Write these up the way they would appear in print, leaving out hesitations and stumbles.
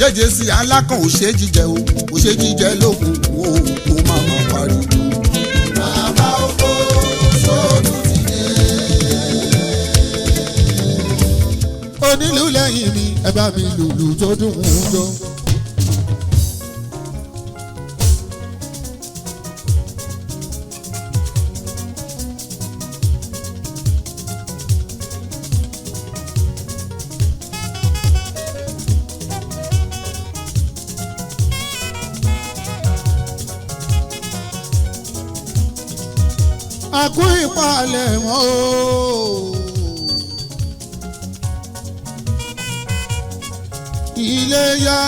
jẹ́jẹ́ sí alákàn ò ṣe jíjẹ o ò ṣe jíjẹ lókun o kò má má pariwo. bàbá oko sóòtù ti dé. onílù lẹ́yìn mi ẹ bá mi lùlù tó dùn ún jọ. àkú ìpalẹ̀ wọn o. Iléyá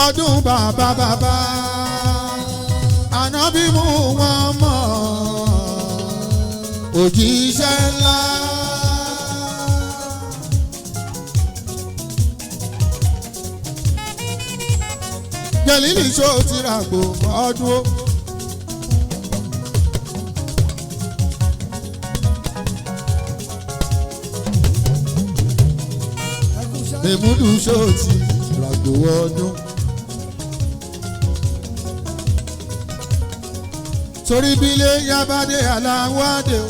ọdún bàbá bàbá ànábì mú wọn mọ̀ òjíṣẹ́ ńlá. Jẹ̀lílì ṣó ti ràgbò ọdún ó. Èmúdù ṣó ti ràgbò ọdún. Torí bílé yábàdé aláwádé o.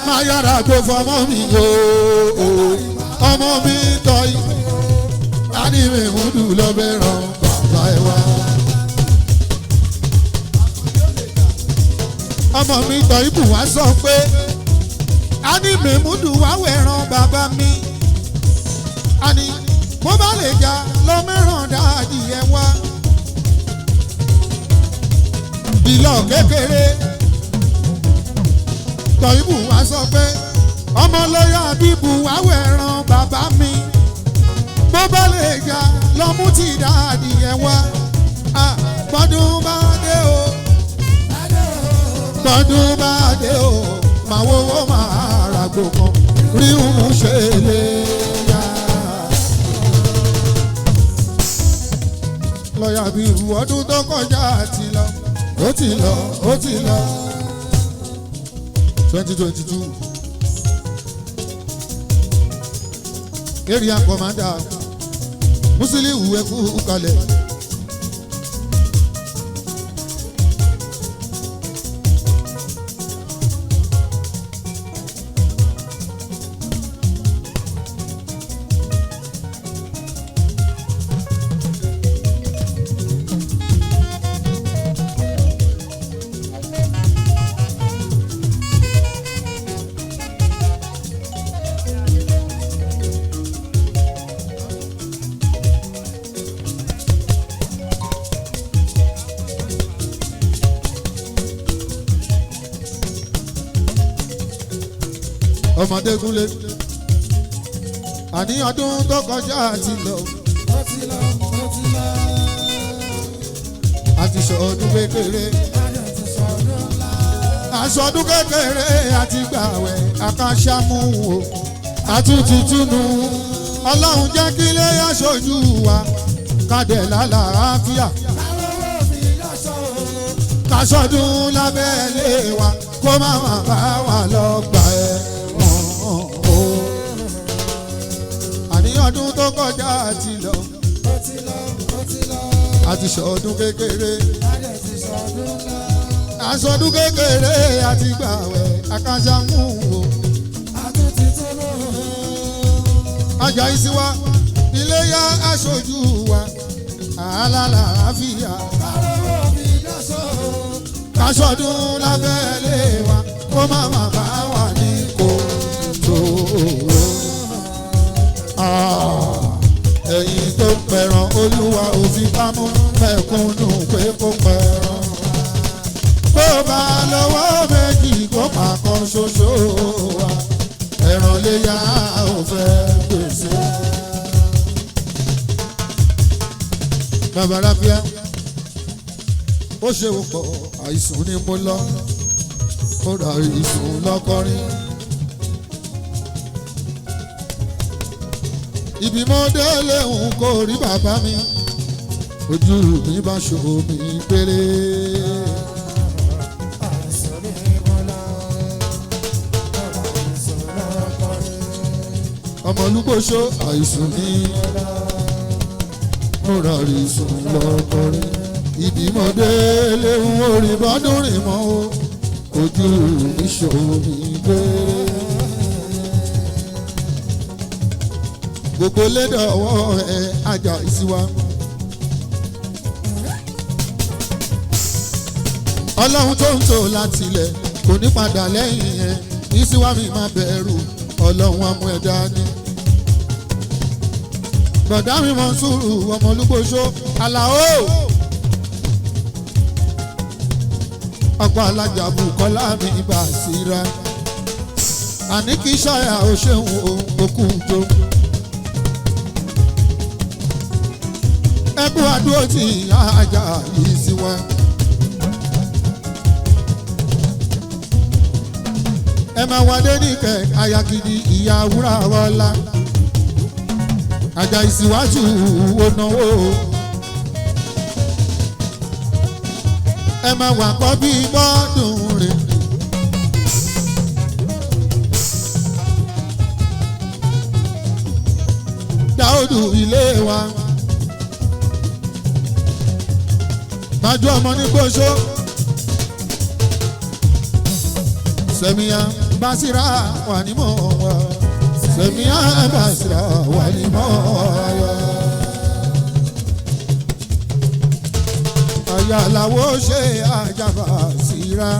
Máa yára gbó fọmọ mi o. Ọmọ mi tọ́ yìí. Láti Èmúdù lọ́bẹ̀ ràn bàbá ẹ wá. Ọmọ mi tọ́ ibù wá sọ pé Láti Èmúdù wá wẹ̀ràn bàbá mi. Àní mo bá lè jà lọ mẹ́ràn dáàdì ẹ wá. Ìlọ kékeré tọ́ ibù wá sọ pé ọmọ lọ́yà bíbù wá wẹ̀ràn bàbá mi. Mo bá lè jà lọ mú ti dáàdì ẹ wá. Bọ́dún bá dé o. Bọ́dún bá dé o. Màá wọ́wọ́ máa ràgbò kan rí òun ṣe lè yá. Lọ́yà bí irú ọdún tó kọjá ti lọ. Ó ti lọ, ó ti lọ. 2022 Area Commander Musiliu ẹkú kalẹ̀. Ọmọdégúnlé àní ọdún tó kọjá ti lọ. Àti sọdún kékeré aṣọdún kékeré àti gbàwẹ̀ àkàṣàmú o àtúntì túnú. Ọlọ́run jẹ́ kí ilé aṣojú wa kádẹ̀ lálàáfíà. Kàṣọdún lábẹ́lé wa kó má má bá wa lọ gbà ẹ́. Ọdún tó kọjá ti lọ. Àti sọdún kékeré. Aṣọdún kékeré àti gbàwẹ̀ àkàṣàmú o. Àjàyí sí wa Iléyá aṣojú wa alálàáfíà. Kàṣọdún lábẹ́lé wa kó má má bá wà ní kòtò. Ẹ̀yin tó pẹ̀ràn Olúwa òfin pamọ́ mẹ́kúnnù pé kó pẹ̀ràn. Bó bá lọ́wọ́ méjì kó pàkan ṣoṣo wa. Ẹ̀ràn Iléyá ò fẹ́ gbèsè. Bàbá Ráfíà ó ṣe wọ́pọ̀ àìsùn ni mo lọ. Ó rà ìsùn lọ́kọrin. Ibi mo délé òun kò rí bàbá mi. Ojú mi bá ṣòro mi péré. ọmọlúgbòṣó àìsùn ní múra rí sùn lọ́kọrin ìdìmọ̀dé léwu orí bọ́dún rìn mọ́ o ojú ìṣòro mi gbére. gbogbo lédè ọwọ́ ẹ ajá ìsíwá. ọlọ́run tó ń tò láti ilẹ̀ kò ní padà lẹ́yìn ẹ̀ ìsíwá mi má bẹ̀rù ọlọ́run amú ẹ̀ dání. bọ̀dá mi mọ̀ sùúrù ọmọlúgbòṣó Àlàó. ọkọ̀ alájà Bùkọ́lá mi Bàsírà. àní kì í ṣàyà ó ṣeun òkú jó. ẹkú àdúró tí ajá yìí sí wa. ẹ máa wọlé níkẹ́ ayagidi ìyá wúrà wọlá. ajá ìsíwájú onáwó. ẹ máa wà kọ́ bí bọ́ọ̀dùn rẹ̀. Dáúdù ilé wa. májú ọmọ ní gbóṣó. Sẹ̀míyà Bàsírà wà ní mọ̀ wá. Sẹ̀míyà Bàsírà wà ní mọ̀ wá. àyà làwọ̀ ṣe ajá Bàsírà.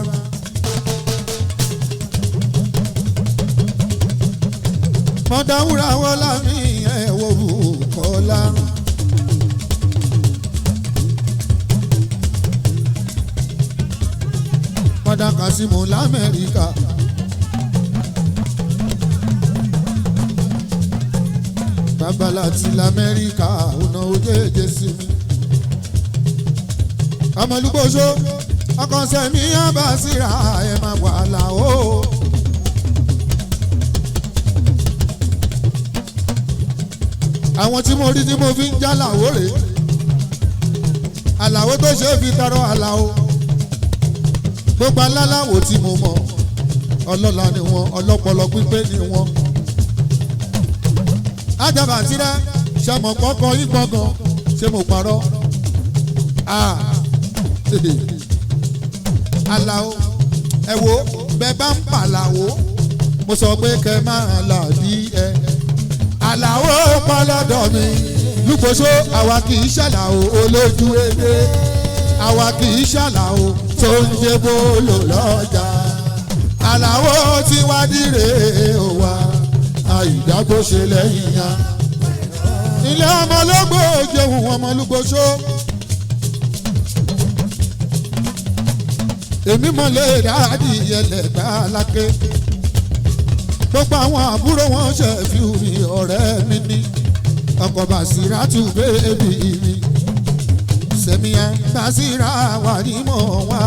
mọ̀dáwúrà wọlá mi ẹ̀ wò Bùkọ́lá. mọ̀dá Kàsímù l'Amẹ́ríkà. bàbá láti l'Amẹ́ríkà ọ̀nà òjèèjì sí mi. ọmọlúgbòṣó ọkọ̀ Sẹ̀míyà Bàsírà ẹ̀ máa wà Àlàó. àwọn tí mo rí tí mo fi ń já Àlàó rèé. Àlàó tó ṣe é fi tọrọ Àlàó. gbogbo aláláwo tí mo mọ̀ ọlọ́lá ni wọ́n ọlọ́pọlọ pípé ni wọ́n. ajá Bàsírà ṣàmọ̀ kọ́kọ́ yín gbọ̀ngàn ṣé mo parọ́. Àlàó ẹ wo bẹ́ẹ̀ bá ń pa Àlàó mo sọ pé kẹ́ máa là bí ẹ. Àlàó pọ́lọ́dọ̀ mi Lúgbòṣó àwa kì í ṣàlàó olójú ewé àwa kì í ṣàlàó tó ń jẹ́ bólò lọ́jà. Àlàó tí wá dire òwa àìdágbóṣe lẹ́yìn ya. ilé ọmọlógbò jẹun ọmọlúgbòṣó. èmi mọ̀lẹ́ dáàdì ẹlẹ́gbẹ́ aláké. gbogbo àwọn àbúrò wọn ṣe fi mi ọ̀rẹ́ mi ní. ọkọ̀ Bàsírà tún bébì mi. Sẹ̀míyà Bàsírà wà ní mọ̀ wá.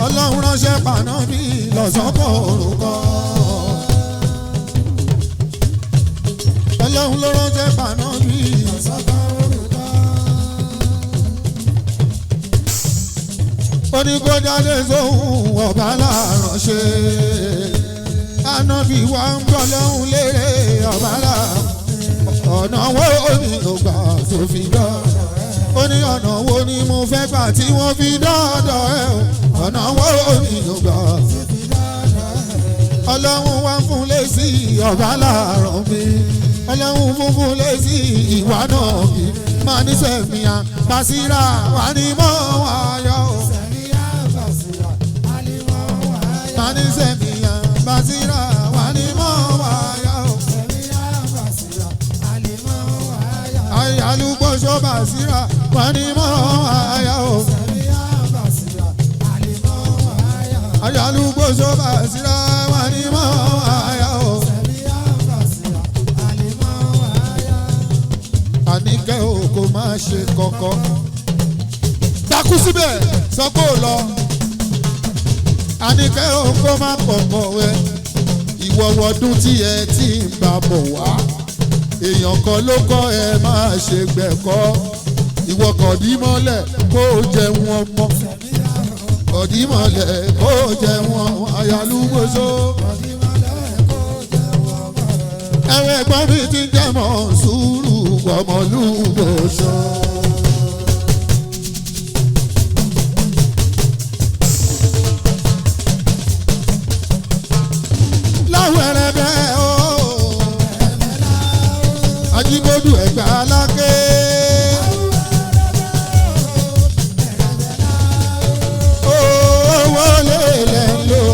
ọlọ́run ránṣẹ́ pàná mi lọ́sọ̀kọ̀ orúkọ. ọlọ́run ló ránṣẹ́ pàná mi lọ́sọ̀kọ̀ orúkọ. ó ní kó jáde sóhun ọ̀bá láránṣẹ́. ànábì wa ń bọ̀ lọ́hùn lérè ọ̀bá láránṣẹ́. ọ̀nà wo ni ó gbà tó fi dọ́dọ̀ ẹ̀? ó ní ọ̀nà wo ni mo fẹ́ gbà tí wọ́n fi dọ́dọ̀ ẹ̀? ọ̀nà wo ni ó gbà tó fi dọ́dọ̀ ẹ̀? ọlọ́run wá fún lésì ọ̀bá làárọ̀ mi. ọlọ́run fún lésì ìwà náà mi. máa ní Sẹ̀míyà Bàsírà wà ní mọ́ ayọ̀. máa ní Sẹ̀míyà Bàsírà wà ní mọ́ ayọ̀. Àlùgbòṣó Bàsírà wà ní mọ́ ayọ̀. Àlùgbòṣó Bàsírà wà ní mọ́ ayọ̀. Àníkẹ́ o kò má ṣe kọ́kọ́. Dákú síbẹ̀ sọ pé ò lọ. Àníkẹ́ o kò má pọ̀pọ̀ wẹ̀. Ìwọ̀wọ̀dún tí ẹ ti ń bá bọ̀ wá. èèyàn kan ló kọ́ ẹ máa ṣe gbẹ̀kọ́. Ìwọ kàn dí mọ́lẹ̀ kó o jẹun ọmọ. bọ̀dímọ̀lẹ̀ kó jẹ wọn ayálúgbòso. ẹ̀wẹ̀ ẹ̀gbọ́n mi ti jẹ́ mọ́ sùúrù ọmọlúgbòso. láwẹ̀rẹ̀ bẹ́ẹ̀ o ajígbódù ẹ̀gbá aláké. owó lè lẹ̀ lò.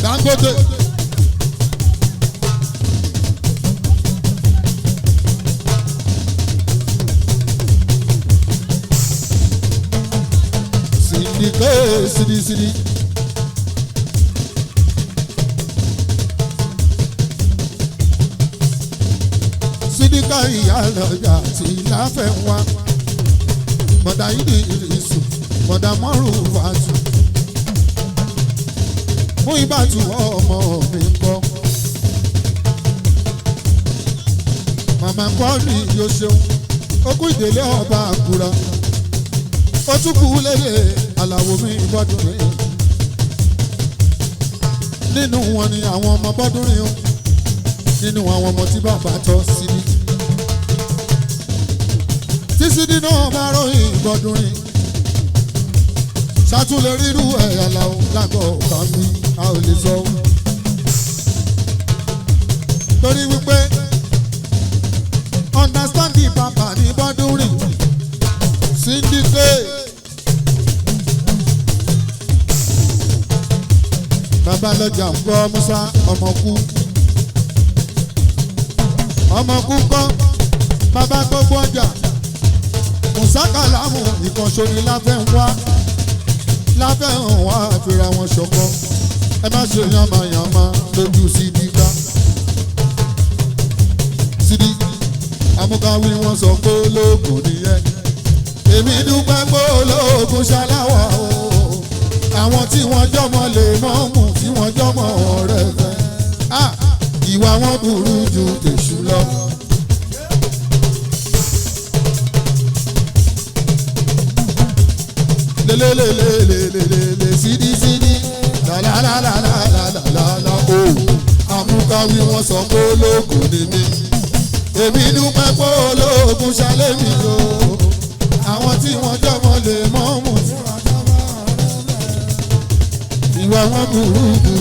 Dangote. Sidi. Sidika ìyá lọ́jà tí láfẹ́ wá. Mọ̀dà yìí ní ìsù, mọ̀dà mọ́rùn fàtú. Mú ìbátú ọmọ mi kọ́. Màmá kọ́ ni yóò ṣeun, ó kú ìdílé ọba àkúrà. Ó tún kú lélẹ̀ àlàwọ̀ mi bọ́dún rẹ̀. Nínú wọn ni àwọn ọmọ bọ́dún rẹ̀ o. Nínú àwọn ọmọ tí bàbá tọ́ síbí. Tí Sídí náà bá ròyìn bọ́dún rẹ̀. Ṣàtúnlẹ̀ rírú ẹ̀yà làwọn lágọ̀ ọ̀kan bí a ò lè sọ. Torí wípé understanding bàbá ní bọ́dún rẹ̀. Syndicate. Bàbá lọ́jà ń gbọ́ Musa ọmọkú kọ́ bàbá gbogbo ọjà Musa Kàlámù ìkànṣó ni láfẹ́ ń wá àfihàn àwọn ṣọ̀kọ́ ẹ má ṣe yánmayànmá lójú Sídíkà. Sídí amúkáwí wọn sọ pé olóògùn nìyẹn èmi dúpẹ́ pé olóògùn ṣaláwà o. Àwọn tí wọ́n jọmọ lè mọ́mù tí wọ́n jọmọ ọ̀rẹ́ fẹ́. Ìwà wọn burú ju tèṣù lọ. Lelelelelelele Sídí lálálálálálálá o. Amúkáwí wọn sọ pé olóògùn ni mí. Èmi dúpẹ́ pé olóògùn ṣalé mi o. Àwọn tí wọ́n jọmọ lè mọ́mù tí wọ́n ìwà wọn burú ju